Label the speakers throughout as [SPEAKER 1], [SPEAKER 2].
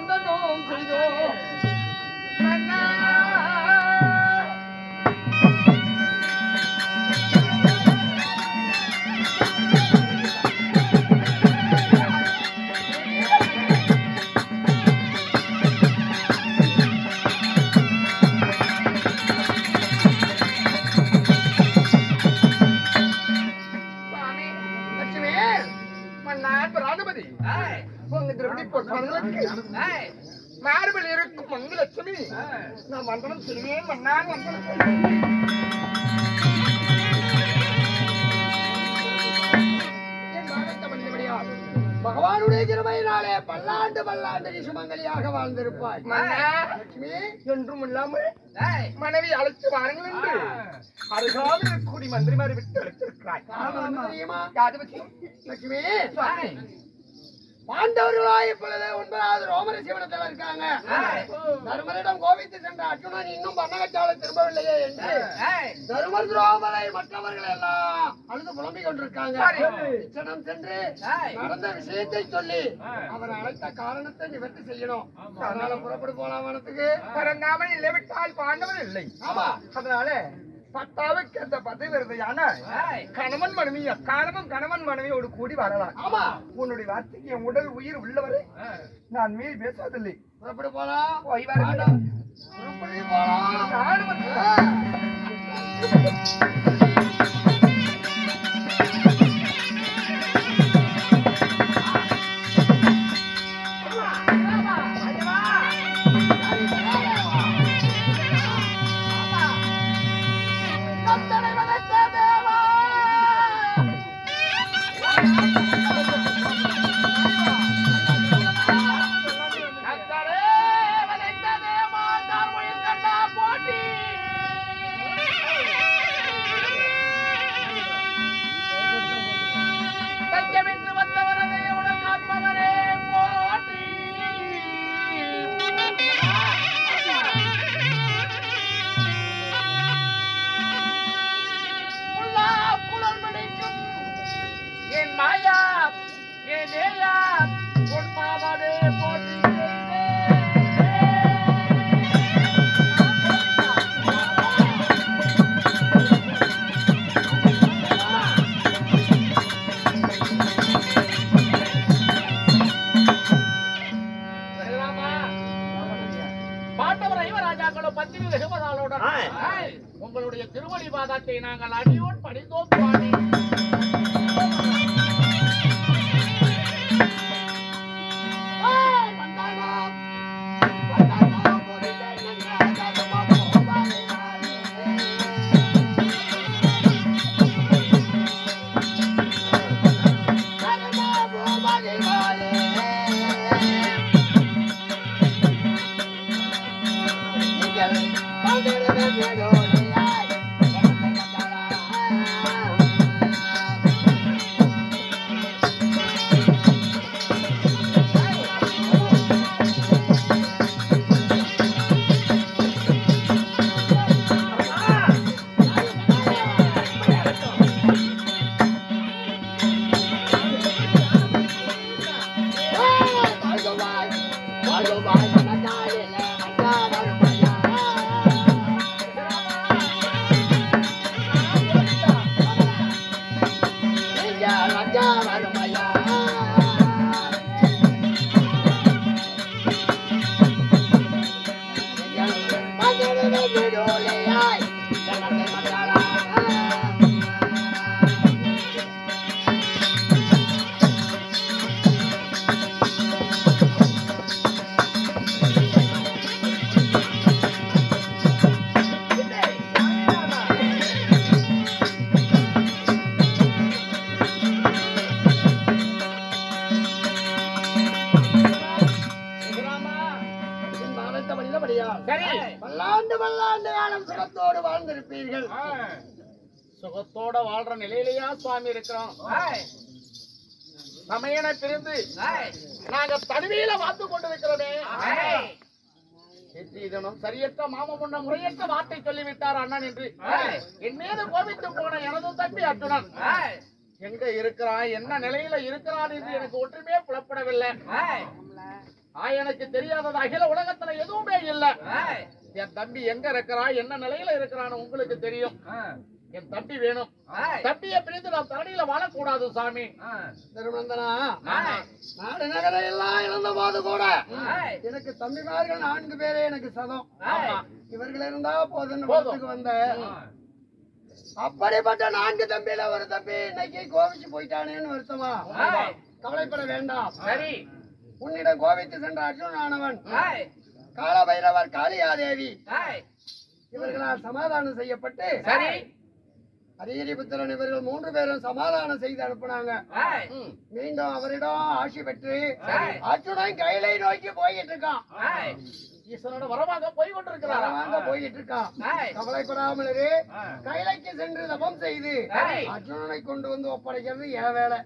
[SPEAKER 1] வந்தனும் செய்தோம் மன்னா. மார்பில் இருக்கும் மங்களலட்சுமி நான் வந்தனம் செய்வேன் மன்னான் வந்தனம் பகவானுடைய கிருபையினாலே பல்லாண்டு பல்லாண்டு சுமங்கலியாக வாழ்ந்திருப்பாய் லட்சுமி. என்றும் இல்லாமல் மனைவி அழைத்து வாருங்கள் என்று அருகாமல் கூடி மந்திரிமாரி விட்டு அழைத்திருக்கிறாய். லட்சுமி பாண்டவர்களாய் இப்பொழுது 9வது ரோமர சிவனத்தில் இருக்காங்க. தருமரிடம் கோபித்து சென்ற அர்ஜுனன் இன்னும் பன்னகச்சாலை திரும்பவில்லையே என்று தருமர் ரோமரை மற்றவர்கள் எல்லாம் அழுது புலம்பிக் கொண்டிருக்காங்க. இச்சனம் சென்று நடந்த விஷயத்தை சொல்லி அவர் அழைத்த காரணத்தை நிவர்த்தி செய்யணும். அதனால புறப்பட்டு போலாம் வனத்துக்கு. பரங்காமல் இல்லவிட்டால் பாண்டவர் இல்லை. ஆமா, அதனால பத்தாவுக்கு அந்த பதவி வருதையான கணவன் மனைவி கணவன் மனைவியோடு கூடி வரலாம். ஆமா, உன்னுடைய வார்த்தைக்கு என் உடல் உயிர் உள்ளவரை நான் மீறி பேசுவதில்லை. புறப்பட்டு போலாம். போய் வரலாம். உங்களுடைய திருவடி பாதத்தை நாங்கள் அடியோடு படித்தோம். சுகத்தோட வாழ்ற நிலையிலேயா சுவாமி இருக்கிறோம். சமையனை பிரிந்து நாங்க தனிமையில வாழ்ந்து கொண்டு இருக்கிறோமே. இதனும் சரியற்ற மாம முன்ன முறையற்ற வார்த்தை சொல்லிவிட்டார் அண்ணன் என்று என் மீது கோபித்து போன எனது தம்பி அர்ஜுனன் எங்க இருக்கிறான், என்ன நிலையில இருக்கிறான் என்று எனக்கு ஒன்றுமே புலப்படவில்லை.
[SPEAKER 2] எனக்கு தெரியாதது அகில உலகத்துல எதுவுமே இல்ல. என் தம்பி எங்க இருக்கிறான், என்ன நிலையில இருக்கிறான்னு உங்களுக்கு தெரியும். என் தம்பி வேணும். தம்பியை பிரிந்து நான் தரணியில வாழக்கூடாது சாமி.
[SPEAKER 1] திருமந்தனா, நாடு நகரை எல்லாம் இழந்த போது கூட எனக்கு தம்பிமார்கள் 4 பேரே எனக்கு சதம். இவர்கள் இருந்தா போதுன்னு போதுக்கு வந்த அப்படிப்பட்ட 4 தம்பியில ஒரு தம்பி இன்னைக்கு கோவிச்சு போயிட்டானேன்னு வருத்தமா? கவலைப்பட வேண்டாம்.
[SPEAKER 2] சரி,
[SPEAKER 1] உன்னிடம் கோவித்து சென்ற அர்ஜுனானவன், கால பைரவர், காளியாதேவி இவர்களால் சமாதானம் செய்யப்பட்டு
[SPEAKER 2] சரி,
[SPEAKER 1] அரியரிபுத்திரன் இவர்கள் 3 பேரும் சமாதானம் செய்து அனுப்புனாங்க. மீண்டும் அவரிடம் ஆட்சி பெற்று அர்ஜுனன் கைலை நோக்கி போயிட்டு இருக்கான்.
[SPEAKER 2] ஈஸ்வரனோட வரமாக போய் கொண்டிருக்கிறார்.
[SPEAKER 1] வாங்க போயிட்டு இருக்கான். கவலைப்படாமல் இரு. கைலைக்கு சென்று தபம் செய்து அர்ஜுனனை கொண்டு வந்து ஒப்படைக்கிறது என் வேலை.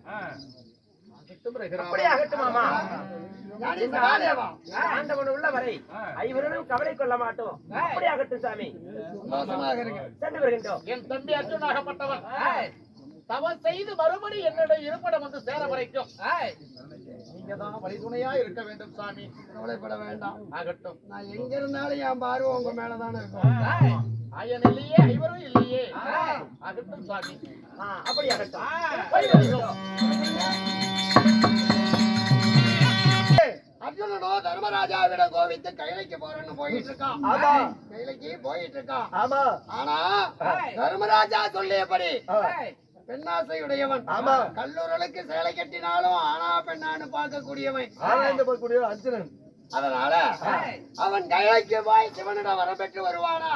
[SPEAKER 3] ஆண்டவன் உள்ள வரை ஐவரும் கவலை கொள்ள மாட்டோம். அப்படி ஆகட்டும் சாமி.
[SPEAKER 1] சந்தோஷமாக இருங்க.
[SPEAKER 3] சென்று வருகின்றோம்.
[SPEAKER 2] என் தம்பி அர்ஜுனாகப்பட்டவன் தவம் செய்து மறுபடி என்னுடைய இருப்பிடம் வந்து சேர வரைக்கும் நீங்க தான் வழிதுணையா இருக்க வேண்டும் சாமி.
[SPEAKER 1] கவலைப்பட வேண்டாம்.
[SPEAKER 2] ஆகட்டும்.
[SPEAKER 1] நான் எங்க இருந்தாலும் என் பார்வை உங்க மேலதானே இருக்கும்.
[SPEAKER 2] ஐயன் இல்லையே, ஐவரும் இல்லையே. ஆகட்டும் சாமி.
[SPEAKER 3] அப்படி ஆகட்டும்.
[SPEAKER 2] போய் வருகிறோம்.
[SPEAKER 1] அர்ஜுனனோ தர்மராஜாவிடம் கோவித்து கைலைக்கு போறேன்னு போயிட்டு இருக்கான். கைலைக்கு போயிட்டு இருக்கான். ஆனா தர்மராஜா சொல்லியபடி பெண்ணாசையுடையவன். கல்லூரலுக்கு சேலை கட்டினாலும் ஆனா பெண்ணான்னு பார்க்கக்கூடியவன்
[SPEAKER 3] அர்ஜுனன்.
[SPEAKER 1] அதனால அவன் கைலைக்கு போய் சிவனிடம் வர பெற்று வருவானா?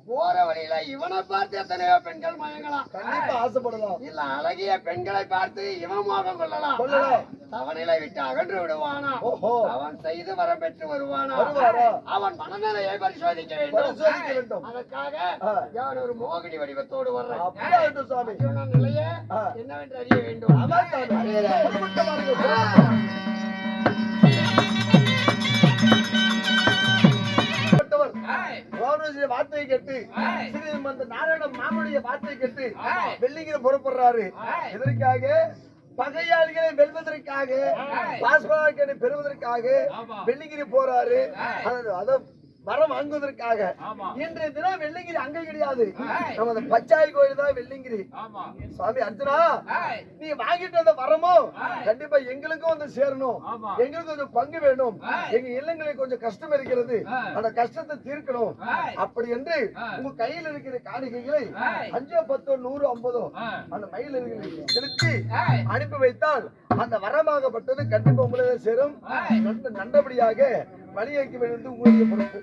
[SPEAKER 1] போற வழியில இவனை பார்த்து எத்தனையோ பெண்கள் மயங்கலாம்.
[SPEAKER 3] கண்டிப்பா ஆசைப்படலாம்.
[SPEAKER 1] இல்ல அழகிய பெண்களை பார்த்து இவன் மோகம் கொள்ளலாம். தவநிலை விட்டு அகன்று விடுவானா? அவன் செய்து வர பெற்று வருவானா? அவன் மனநிலையை பரிசோதிக்க வேண்டும். அதற்காக யான் ஒரு மோகினி வடிவத்தோடு வர்றேன். நிலையை என்னவென்று அறிய வேண்டும்.
[SPEAKER 3] வார்த்தையை கேட்டு நாராயண மாமனுடைய வார்த்தையை கேட்டு வெள்ளிங்கிற புறப்படுறாரு. இதற்காக பகையாளிகளை வெல்வதற்காக, பாஸ்பராக்கனை பெறுவதற்காக வெள்ளிங்கிரி போறாரு. அதை வரம் வாங்குவதற்காக. இன்றைய தினம் வெள்ளிங்கிரி அங்க கிடையாது, நமது பச்சாய் கோயில் தான் வெள்ளிங்கிரி. சுவாமி அர்ஜுனா, நீ வாங்கிட்டு வந்த வரமோ கண்டிப்பா எங்களுக்கும் வந்து சேரணும். எங்களுக்கு கொஞ்சம் பங்கு வேணும். எங்க இல்லங்களில் கொஞ்சம் கஷ்டம் இருக்கிறது, அந்த கஷ்டத்தை தீர்க்கணும். அப்படி என்று உங்க கையில் இருக்கிற காணிக்கைகளை 5, 10, 100, 50 அந்த மயில் செலுத்தி அனுப்பி வைத்தால் அந்த வரமாகப்பட்டது கண்டிப்பா உங்களே சேரும். நல்லபடியாக வழியைக்கு வேண்டியது உங்களுடைய பொறுப்பு.